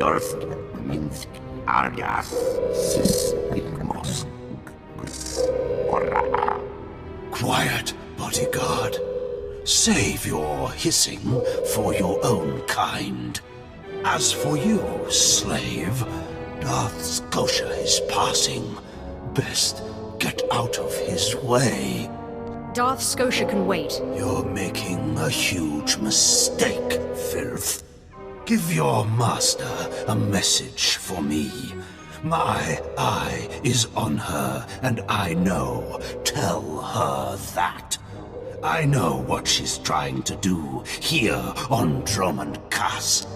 Minsk alias Sismos. Quiet, bodyguard. Save your hissing for your own kind. As for you, slave, Darth Scotia is passing. Best get out of his way. Darth Scotia can wait. You're making a huge mistake, filth. Give your master a message for me. My eye is on her, and I know. Tell her that. I know what she's trying to do here on Dromund Kaas.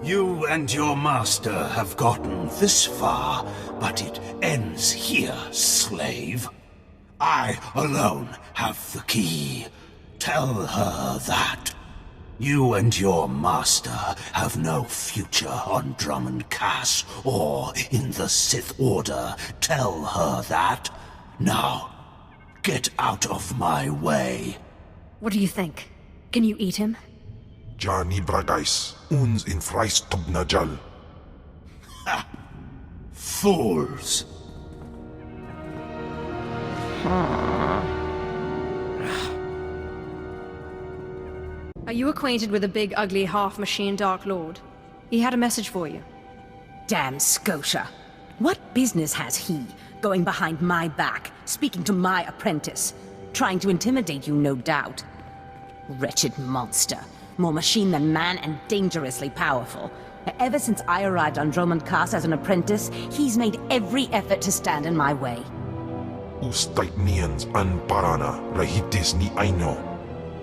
You and your master have gotten this far, but it ends here, slave. I alone have the key. Tell her that. You and your master have no future on Dromund Kaas or in the Sith Order. Tell her that. Now, get out of my way. What do you think? Can you eat him? Jani Bragais, uns in Freistobnajal. Ha! Fools! Are you acquainted with the big, ugly, half-machine Dark Lord? He had a message for you. Damn Scotia. What business has he going behind my back, speaking to my apprentice? Trying to intimidate you, no doubt. Wretched monster. More machine than man and dangerously powerful. Ever since I arrived on Dromund Kaas as an apprentice, he's made every effort to stand in my way. Ustaitnians an parana, rahitis ni aino.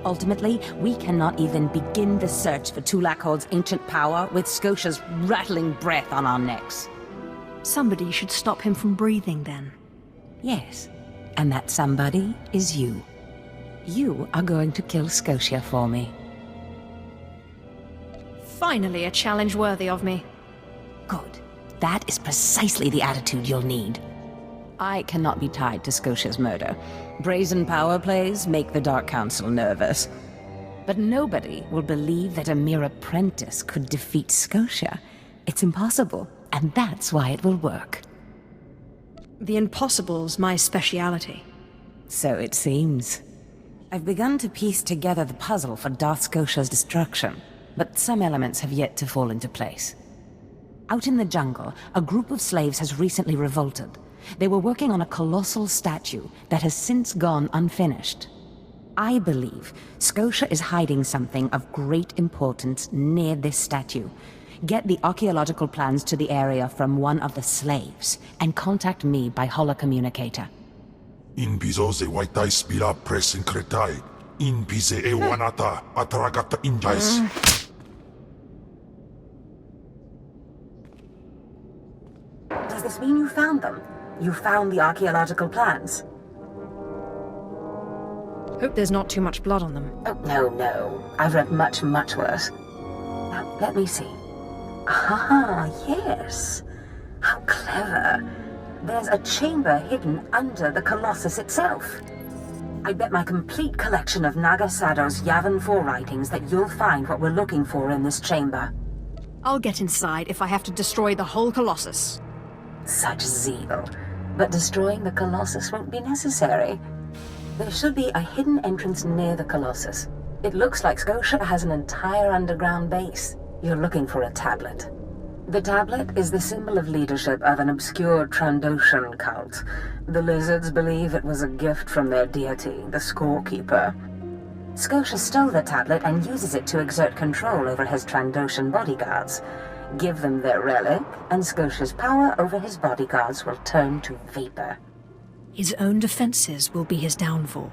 Ultimately, we cannot even begin the search for Tulakhod's ancient power with Scotia's rattling breath on our necks. Somebody should stop him from breathing, then. Yes, and that somebody is you. You are going to kill Scotia for me. Finally, a challenge worthy of me. Good. That is precisely the attitude you'll need. I cannot be tied to Scotia's murder. Brazen power plays make the Dark Council nervous. But nobody will believe that a mere apprentice could defeat Scotia. It's impossible, and that's why it will work. The impossible's my speciality. So it seems. I've begun to piece together the puzzle for Darth Scotia's destruction, but some elements have yet to fall into place. Out in the jungle, a group of slaves has recently revolted. They were working on a colossal statue that has since gone unfinished. I believe Scotia is hiding something of great importance near this statue. Get the archaeological plans to the area from one of the slaves, and contact me by holocommunicator. In bizo ze waitai spila presinkretai. In bize e wanata atragata injais. Does this mean you found them? You found the archaeological plans? Hope there's not too much blood on them. Oh, no. I've read much, much worse. Now, let me see. Ah, yes. How clever. There's a chamber hidden under the Colossus itself. I bet my complete collection of Naga Sado's Yavin 4 writings that you'll find what we're looking for in this chamber. I'll get inside if I have to destroy the whole Colossus. Such zeal. But destroying the Colossus won't be necessary. There should be a hidden entrance near the Colossus. It looks like Scotia has an entire underground base. You're looking for a tablet. The tablet is the symbol of leadership of an obscure Trandoshan cult. The lizards believe it was a gift from their deity, the Scorekeeper. Scotia stole the tablet and uses it to exert control over his Trandoshan bodyguards. Give them their relic, and Scotia's power over his bodyguards will turn to vapor. His own defenses will be his downfall.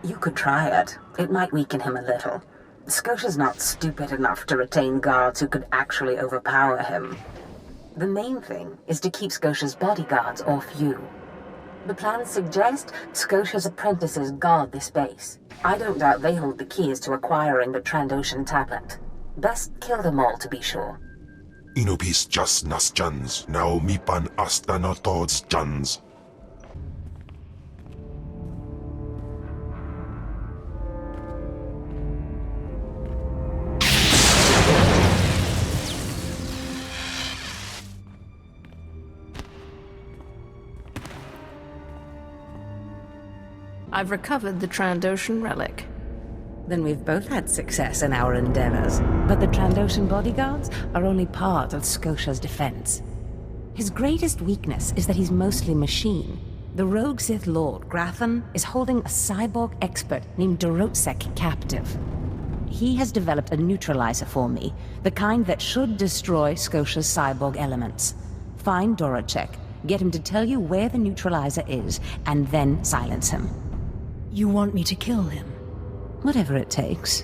You could try it. It might weaken him a little. Scotia's not stupid enough to retain guards who could actually overpower him. The main thing is to keep Scotia's bodyguards off you. The plans suggest Scotia's apprentices guard this base. I don't doubt they hold the keys to acquiring the Trandoshan tablet. Best kill them all to be sure. Inubis just nas jans, now mipan astana tods jans. I've recovered the Trandoshan relic. Then we've both had success in our endeavors. But the Trandoshan bodyguards are only part of Scotia's defense. His greatest weakness is that he's mostly machine. The rogue Sith Lord, Grathan, is holding a cyborg expert named Dromund captive. He has developed a neutralizer for me, the kind that should destroy Scotia's cyborg elements. Find Doracek, get him to tell you where the neutralizer is, and then silence him. You want me to kill him? Whatever it takes.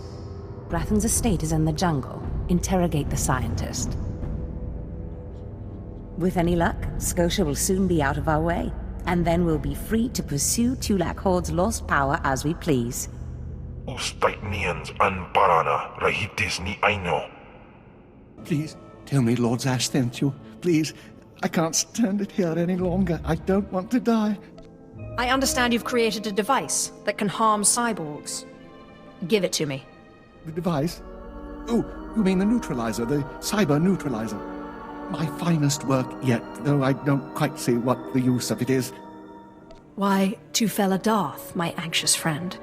Grathan's estate is in the jungle. Interrogate the scientist. With any luck, Scotia will soon be out of our way, and then we'll be free to pursue Tulak Horde's lost power as we please. Ustaitnians an parana rahitis ni aino. Please, tell me Lord Zash sent you. Please, I can't stand it here any longer. I don't want to die. I understand you've created a device that can harm cyborgs. Give it to me. The device? Oh, you mean the neutralizer, the cyber neutralizer. My finest work yet, though I don't quite see what the use of it is. Why, to fell Darth, my anxious friend.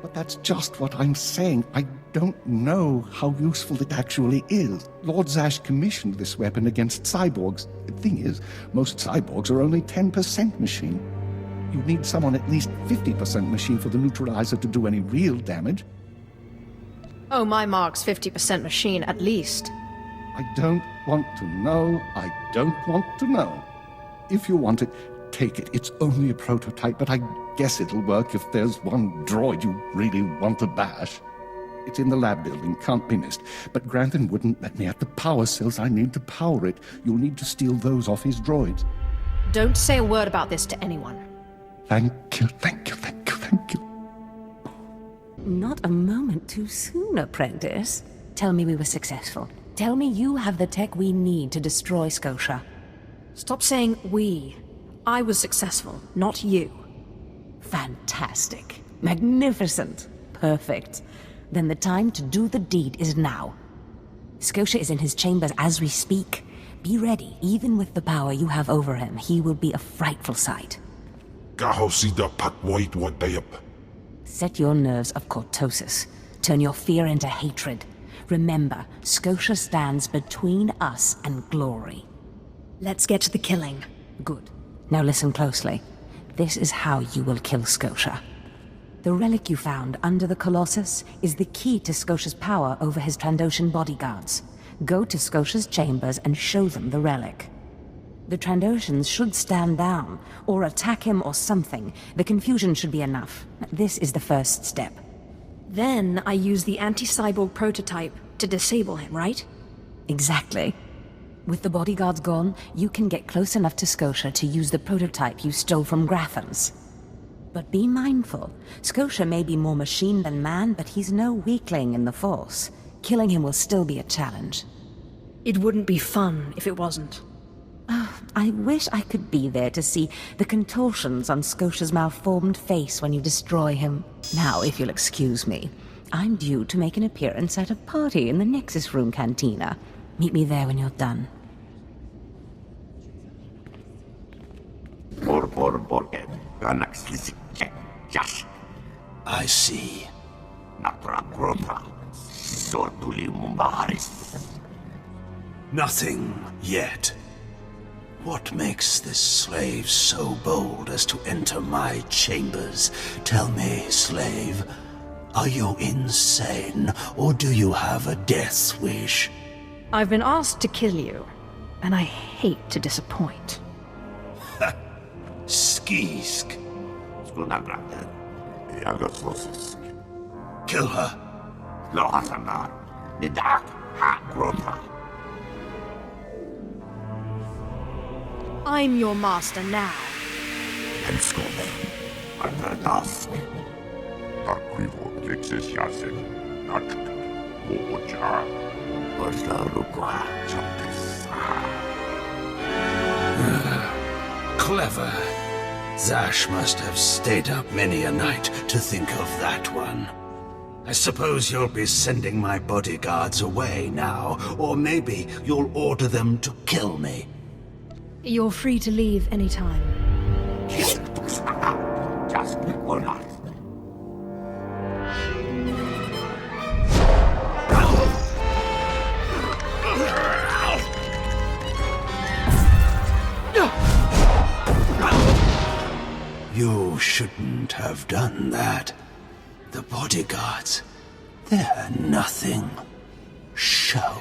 But that's just what I'm saying. I don't know how useful it actually is. Lord Zash commissioned this weapon against cyborgs. The thing is, most cyborgs are only 10% machine. You need someone at least 50% machine for the neutralizer to do any real damage. Oh, my mark's 50% machine, at least. I don't want to know. I don't want to know. If you want it, take it. It's only a prototype, but I guess it'll work if there's one droid you really want to bash. It's in the lab building, can't be missed. But Grantham wouldn't let me have the power cells I need to power it. You'll need to steal those off his droids. Don't say a word about this to anyone. Thank you, thank you, thank you, thank you. Not a moment too soon, apprentice. Tell me we were successful. Tell me you have the tech we need to destroy Scotia. Stop saying we. I was successful, not you. Fantastic. Magnificent. Perfect. Then the time to do the deed is now. Scotia is in his chambers as we speak. Be ready. Even with the power you have over him, he will be a frightful sight. Gahosida patwoit wadayap. Set your nerves of cortosis. Turn your fear into hatred. Remember, Scotia stands between us and glory. Let's get to the killing. Good. Now listen closely. This is how you will kill Scotia. The relic you found under the Colossus is the key to Scotia's power over his Trandoshan bodyguards. Go to Scotia's chambers and show them the relic. The Trandoshans should stand down, or attack him or something. The confusion should be enough. This is the first step. Then I use the anti-cyborg prototype to disable him, right? Exactly. With the bodyguards gone, you can get close enough to Scotia to use the prototype you stole from Grathan's. But be mindful. Scotia may be more machine than man, but he's no weakling in the Force. Killing him will still be a challenge. It wouldn't be fun if it wasn't. I wish I could be there to see the contortions on Scotia's malformed face when you destroy him. Now, if you'll excuse me, I'm due to make an appearance at a party in the Nexus Room Cantina. Meet me there when you're done. I see. Nothing yet. What makes this slave so bold as to enter my chambers? Tell me, slave, are you insane, or do you have a death wish? I've been asked to kill you, and I hate to disappoint. Skisk. Kill her. I'm your master now. Clever. Zash must have stayed up many a night to think of that one. I suppose you'll be sending my bodyguards away now, or maybe you'll order them to kill me. You're free to leave anytime. have done that. The bodyguards, they're nothing. Show.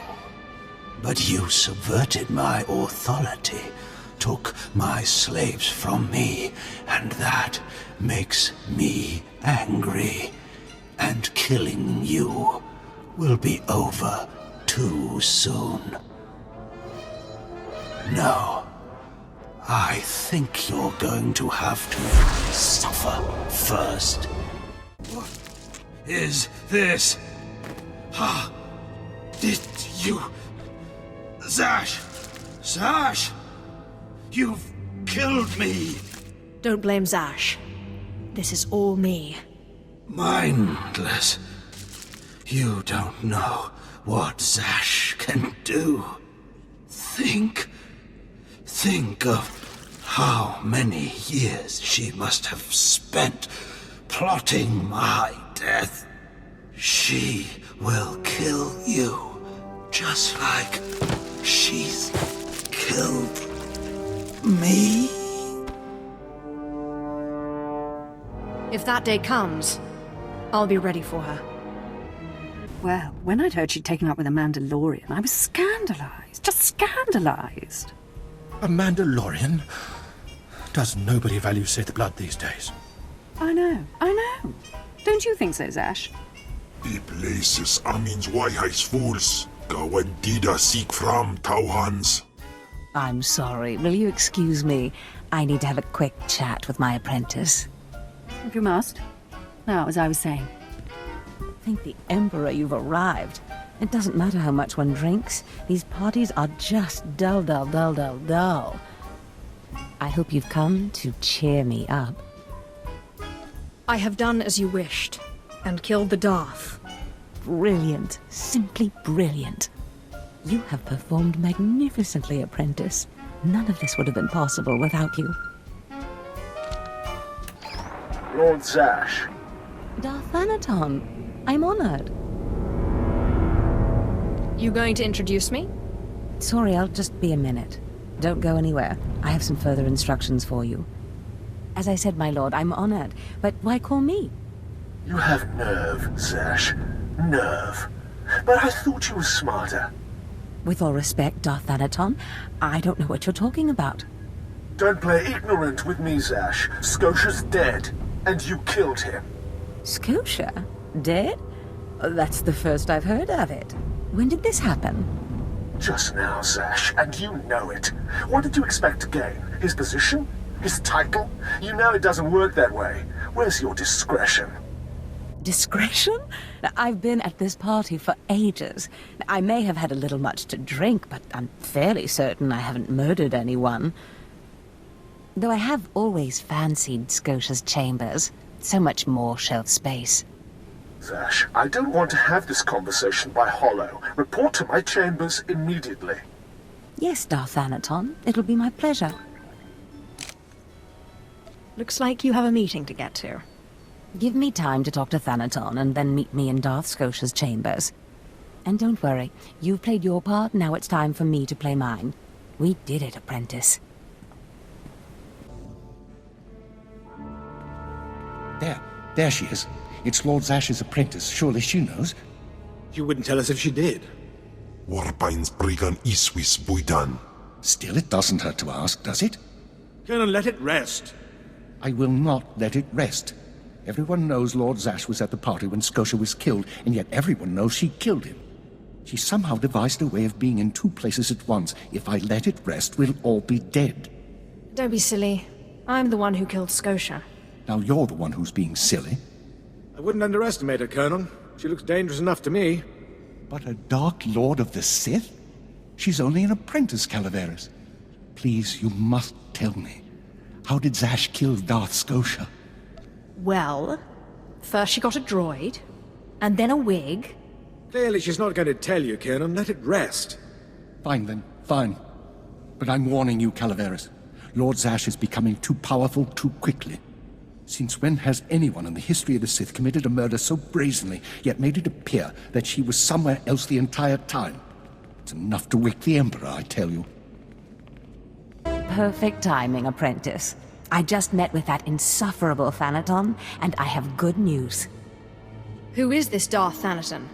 But you subverted my authority, took my slaves from me, and that makes me angry. And killing you will be over too soon. No. I think you're going to have to suffer first. What is this? Ha! Did you... Zash! Zash! You've killed me! Don't blame Zash. This is all me. Mindless. You don't know what Zash can do. Think of how many years she must have spent plotting my death. She will kill you, just like she's killed me. If that day comes, I'll be ready for her. Well, when I'd heard she'd taken up with a Mandalorian, I was scandalized. Just scandalized. A Mandalorian? Does nobody value Sith blood these days? I know. Don't you think so, Zash? The places Amin's Waiheis fools. Gawandida seek from Tauhans. I'm sorry. Will you excuse me? I need to have a quick chat with my apprentice. If you must. Now, as I was saying. Thank the Emperor you've arrived. It doesn't matter how much one drinks. These parties are just dull. I hope you've come to cheer me up. I have done as you wished, and killed the Darth. Brilliant. Simply brilliant. You have performed magnificently, apprentice. None of this would have been possible without you. Lord Zash. Darth Thanaton, I'm honored. You going to introduce me? Sorry, I'll just be a minute. Don't go anywhere. I have some further instructions for you. As I said, my lord, I'm honored, but why call me? You have nerve, Zash. Nerve. But I thought you were smarter. With all respect, Darth Thanaton, I don't know what you're talking about. Don't play ignorant with me, Zash. Scotia's dead, and you killed him. Scotia? Dead? That's the first I've heard of it. When did this happen? Just now, Zash, and you know it. What did you expect to gain? His position? His title? You know it doesn't work that way. Where's your discretion? Discretion? I've been at this party for ages. I may have had a little much to drink, but I'm fairly certain I haven't murdered anyone. Though I have always fancied Scotia's chambers. So much more shelf space. Zash, I don't want to have this conversation by hollow. Report to my chambers immediately. Yes, Darth Thanaton. It'll be my pleasure. Looks like you have a meeting to get to. Give me time to talk to Thanaton, and then meet me in Darth Scotia's chambers. And don't worry, you've played your part, now it's time for me to play mine. We did it, apprentice. There she is. It's Lord Zash's apprentice. Surely she knows. You wouldn't tell us if she did. Warpine's Brigan Iswis Buidan. Still, it doesn't hurt to ask, does it? Colonel, let it rest. I will not let it rest. Everyone knows Lord Zash was at the party when Scotia was killed, and yet everyone knows she killed him. She somehow devised a way of being in two places at once. If I let it rest, we'll all be dead. Don't be silly. I'm the one who killed Scotia. Now you're the one who's being silly. I wouldn't underestimate her, Colonel. She looks dangerous enough to me. But a Dark Lord of the Sith? She's only an apprentice, Calaveras. Please, you must tell me. How did Zash kill Darth Scotia? Well, first she got a droid, and then a wig. Clearly she's not going to tell you, Colonel. Let it rest. Fine then, fine. But I'm warning you, Calaveras. Lord Zash is becoming too powerful too quickly. Since when has anyone in the history of the Sith committed a murder so brazenly, yet made it appear that she was somewhere else the entire time? It's enough to wake the Emperor, I tell you. Perfect timing, apprentice. I just met with that insufferable Thanaton, and I have good news. Who is this Darth Thanaton?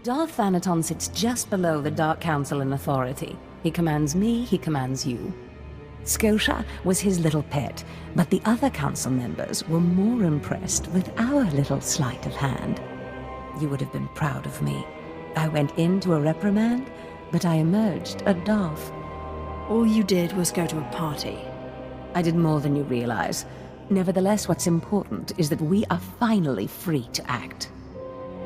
Darth Thanaton sits just below the Dark Council in authority. He commands me, he commands you. Scotia was his little pet, but the other council members were more impressed with our little sleight of hand. You would have been proud of me. I went into a reprimand, but I emerged a Darth. All you did was go to a party. I did more than you realize. Nevertheless, what's important is that we are finally free to act.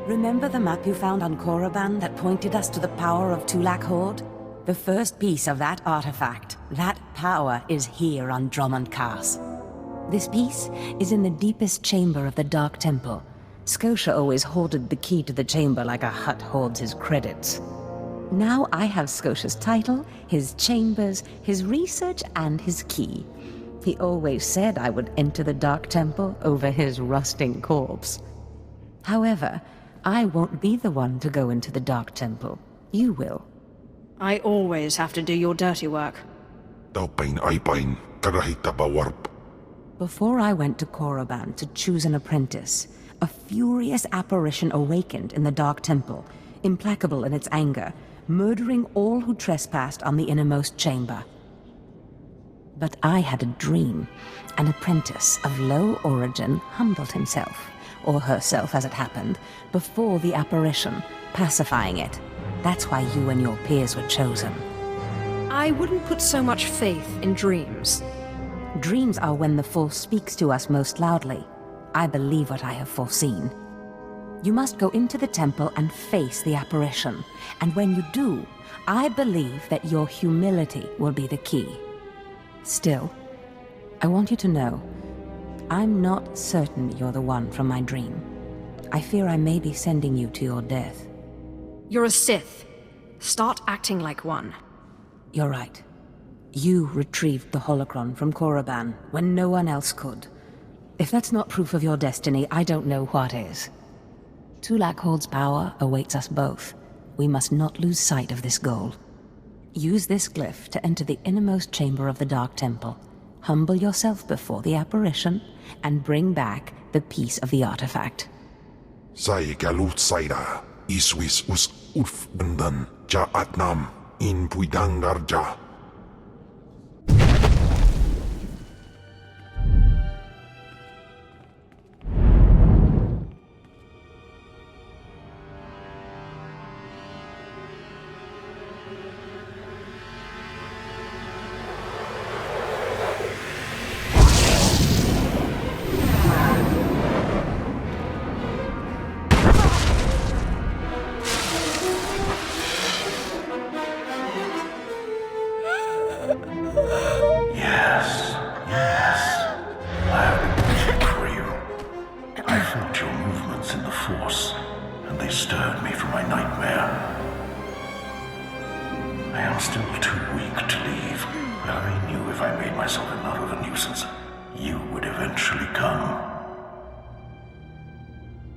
Remember the map you found on Korriban that pointed us to the power of Tulak Horde? The first piece of that artifact, that power, is here on Dromund Kaas. This piece is in the deepest chamber of the Dark Temple. Scotia always hoarded the key to the chamber like a Hutt hoards his credits. Now I have Scotia's title, his chambers, his research, and his key. He always said I would enter the Dark Temple over his rusting corpse. However, I won't be the one to go into the Dark Temple. You will. I always have to do your dirty work. Before I went to Korriban to choose an apprentice, a furious apparition awakened in the Dark Temple, implacable in its anger, murdering all who trespassed on the innermost chamber. But I had a dream. An apprentice of low origin humbled himself, or herself as it happened, before the apparition, pacifying it. That's why you and your peers were chosen. I wouldn't put so much faith in dreams. Dreams are when the Force speaks to us most loudly. I believe what I have foreseen. You must go into the temple and face the apparition, and when you do, I believe that your humility will be the key. Still, I want you to know, I'm not certain you're the one from my dream. I fear I may be sending you to your death. You're a Sith. Start acting like one. You're right. You retrieved the holocron from Korriban when no one else could. If that's not proof of your destiny, I don't know what is. Tulak Horde's power awaits us both. We must not lose sight of this goal. Use this glyph to enter the innermost chamber of the Dark Temple. Humble yourself before the apparition, and bring back the piece of the artifact. Sai galut saira, iswis us uf bendan, ja atnam, in puidangarja.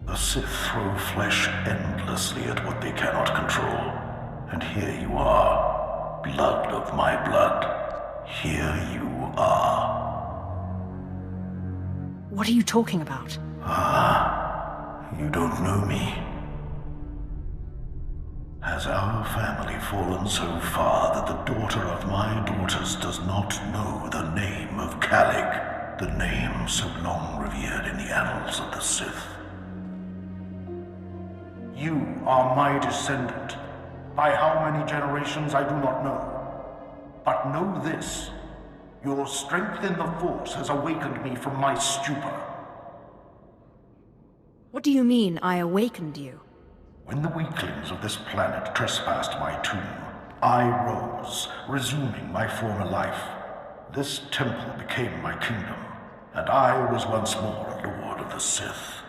The Sith throw flesh endlessly at what they cannot control. And here you are, blood of my blood. Here you are. What are you talking about? Ah, you don't know me. Has our family fallen so far that the daughter of my daughters does not know the name of Calig, the name so long revered in the annals of the Sith? You are my descendant. By how many generations I do not know. But know this, your strength in the Force has awakened me from my stupor. What do you mean, I awakened you? When the weaklings of this planet trespassed my tomb, I rose, resuming my former life. This temple became my kingdom, and I was once more a lord of the Sith.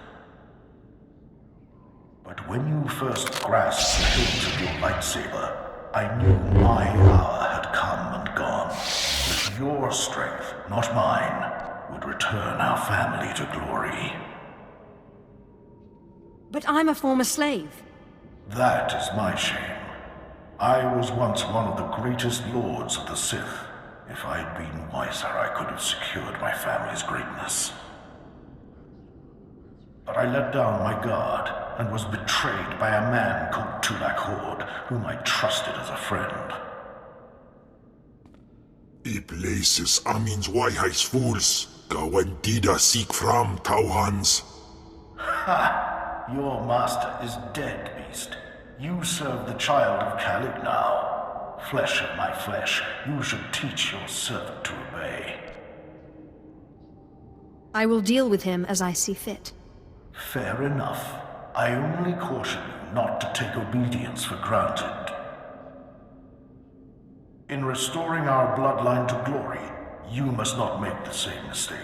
But when you first grasped the hilt of your lightsaber, I knew my hour had come and gone. That your strength, not mine, would return our family to glory. But I'm a former slave. That is my shame. I was once one of the greatest lords of the Sith, If I'd been wiser, I could have secured my family's greatness. But I let down my guard and was betrayed by a man called Tulak Horde, whom I trusted as a friend. I places amins wajhajs fools, gawendida seek from Tauhans. Ha! Your master is dead, beast. You serve the child of Kalig now. Flesh of my flesh, you should teach your servant to obey. I will deal with him as I see fit. Fair enough. I only caution you not to take obedience for granted. In restoring our bloodline to glory, you must not make the same mistake.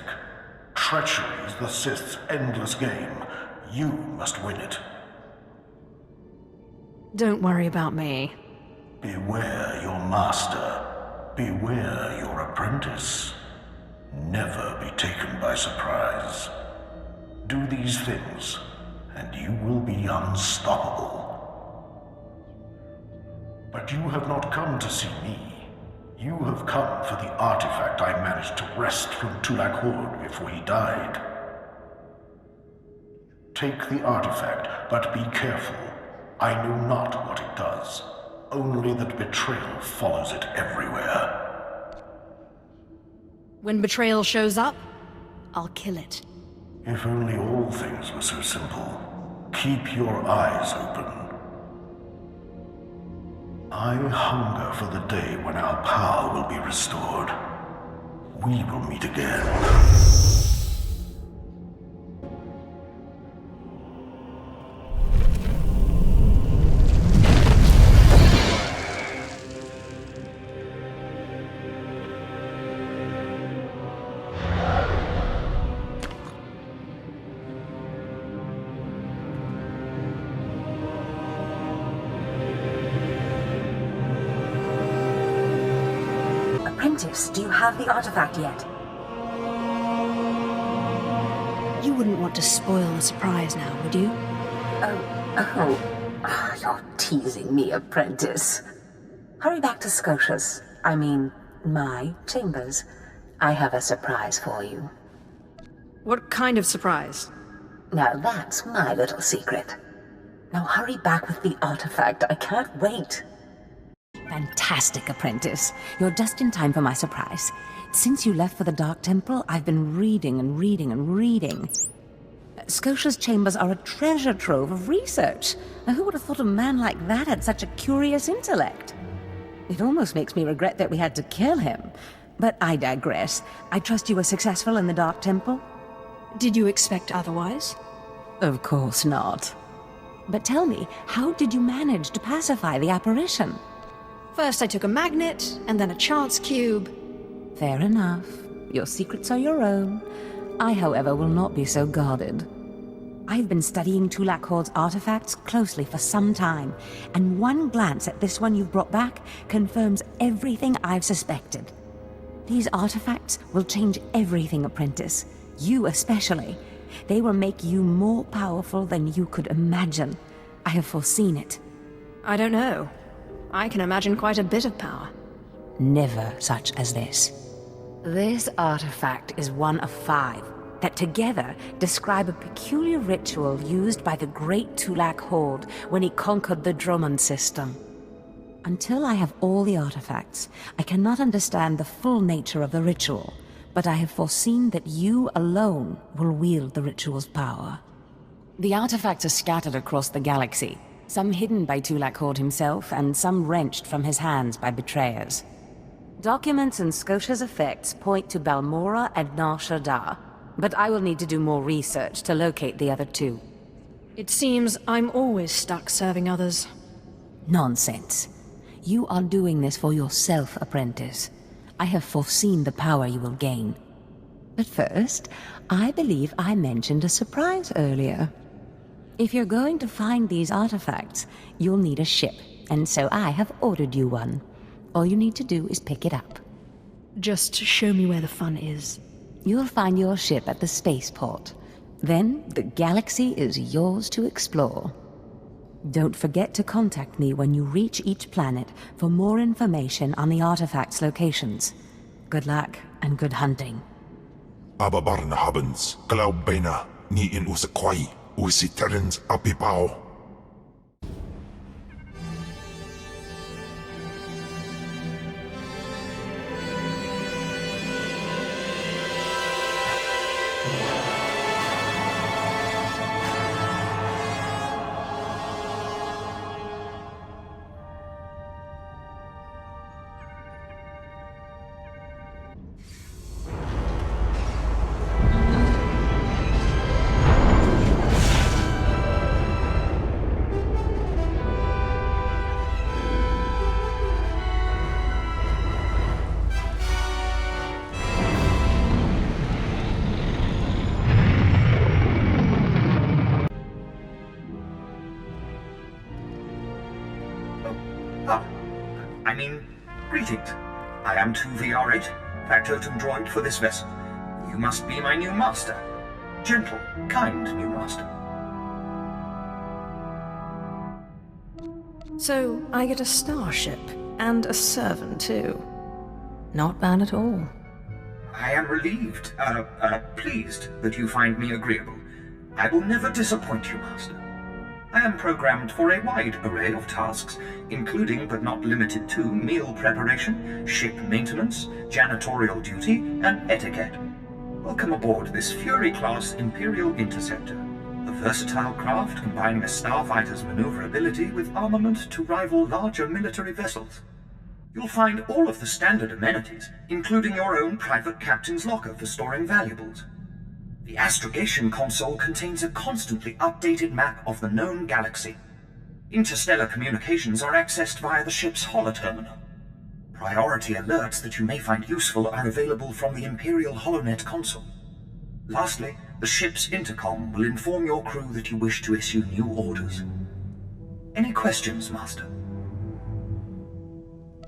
Treachery is the Sith's endless game. You must win it. Don't worry about me. Beware your master. Beware your apprentice. Never be taken by surprise. Do these things, and you will be unstoppable. But you have not come to see me. You have come for the artifact I managed to wrest from Tulak Horde before he died. Take the artifact, but be careful. I know not what it does, only that betrayal follows it everywhere. When betrayal shows up, I'll kill it. If only all things were so simple. Keep your eyes open. I hunger for the day when our power will be restored. We will meet again. Apprentice, do you have the artifact yet? You wouldn't want to spoil the surprise now, would you? You're teasing me, Apprentice. Hurry back to Scotia's. I mean, my chambers. I have a surprise for you. What kind of surprise? Now that's my little secret. Now hurry back with the artifact. I can't wait. Fantastic, Apprentice. You're just in time for my surprise. Since you left for the Dark Temple, I've been reading and reading and reading. Scotia's chambers are a treasure trove of research. Now, who would have thought a man like that had such a curious intellect? It almost makes me regret that we had to kill him. But I digress. I trust you were successful in the Dark Temple? Did you expect otherwise? Of course not. But tell me, how did you manage to pacify the apparition? First I took a magnet, and then a chance cube. Fair enough. Your secrets are your own. I, however, will not be so guarded. I've been studying Tulak Horde's artifacts closely for some time, and one glance at this one you've brought back confirms everything I've suspected. These artifacts will change everything, Apprentice. You especially. They will make you more powerful than you could imagine. I have foreseen it. I don't know. I can imagine quite a bit of power. Never such as this. This artifact is one of 5 that together describe a peculiar ritual used by the great Tulak Horde when he conquered the Dromund system. Until I have all the artifacts, I cannot understand the full nature of the ritual, but I have foreseen that you alone will wield the ritual's power. The artifacts are scattered across the galaxy, some hidden by Tulak Horde himself, and some wrenched from his hands by betrayers. Documents and Scotia's effects point to Balmora and Nar Shaddaa, but I will need to do more research to locate the other 2. It seems I'm always stuck serving others. Nonsense. You are doing this for yourself, Apprentice. I have foreseen the power you will gain. But first, I believe I mentioned a surprise earlier. If you're going to find these artifacts, you'll need a ship, and so I have ordered you one. All you need to do is pick it up. Just show me where the fun is. You'll find your ship at the spaceport. Then the galaxy is yours to explore. Don't forget to contact me when you reach each planet for more information on the artifact's locations. Good luck, and good hunting. Ababarna habens, glaubena, ni in usakwai, usiterens apipao. Greetings. I am 2VR8, factotum droid for this vessel. You must be my new master. Gentle, kind new master. So, I get a starship, and a servant too. Not bad at all. I am relieved, pleased that you find me agreeable. I will never disappoint you, master. I am programmed for a wide array of tasks, including but not limited to meal preparation, ship maintenance, janitorial duty, and etiquette. Welcome aboard this Fury-class Imperial Interceptor, a versatile craft combining a starfighter's maneuverability with armament to rival larger military vessels. You'll find all of the standard amenities, including your own private captain's locker for storing valuables. The astrogation console contains a constantly updated map of the known galaxy. Interstellar communications are accessed via the ship's holoterminal. Priority alerts that you may find useful are available from the Imperial HoloNet console. Lastly, the ship's intercom will inform your crew that you wish to issue new orders. Any questions, Master?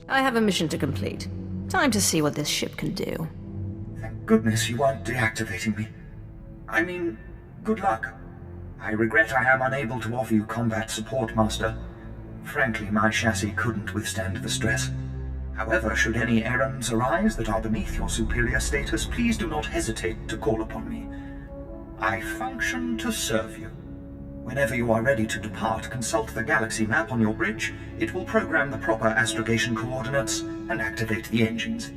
I have a mission to complete. Time to see what this ship can do. Thank goodness you aren't deactivating me. I mean, good luck. I regret I am unable to offer you combat support, Master. Frankly, my chassis couldn't withstand the stress. However, should any errands arise that are beneath your superior status, please do not hesitate to call upon me. I function to serve you. Whenever you are ready to depart, consult the galaxy map on your bridge. It will program the proper astrogation coordinates and activate the engines.